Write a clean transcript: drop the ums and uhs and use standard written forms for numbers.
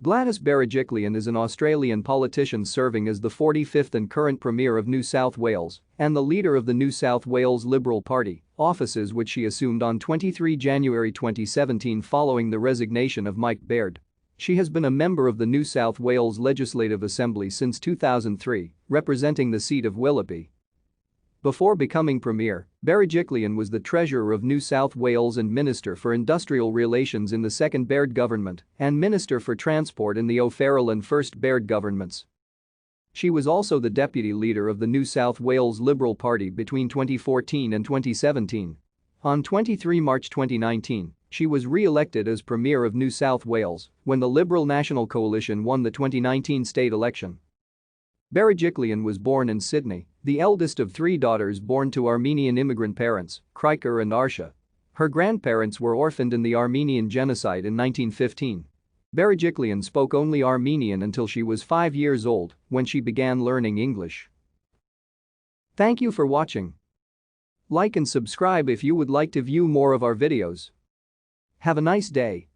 Gladys Berejiklian is an Australian politician serving as the 45th and current Premier of New South Wales and the leader of the New South Wales Liberal Party, offices which she assumed on 23 January 2017 following the resignation of Mike Baird. She has been a member of the New South Wales Legislative Assembly since 2003, representing the seat of Willoughby. Before becoming Premier, Berejiklian was the Treasurer of New South Wales and Minister for Industrial Relations in the second Baird government and Minister for Transport in the O'Farrell and first Baird governments. She was also the Deputy Leader of the New South Wales Liberal Party between 2014 and 2017. On 23 March 2019, she was re-elected as Premier of New South Wales when the Liberal National Coalition won the 2019 state election. Berejiklian was born in Sydney, the eldest of three daughters born to Armenian immigrant parents, Krikar and Arsha. Her grandparents were orphaned in the Armenian genocide in 1915. Berejiklian spoke only Armenian until she was 5 years old when she began learning English. Thank you for watching. Like and subscribe if you would like to view more of our videos. Have a nice day.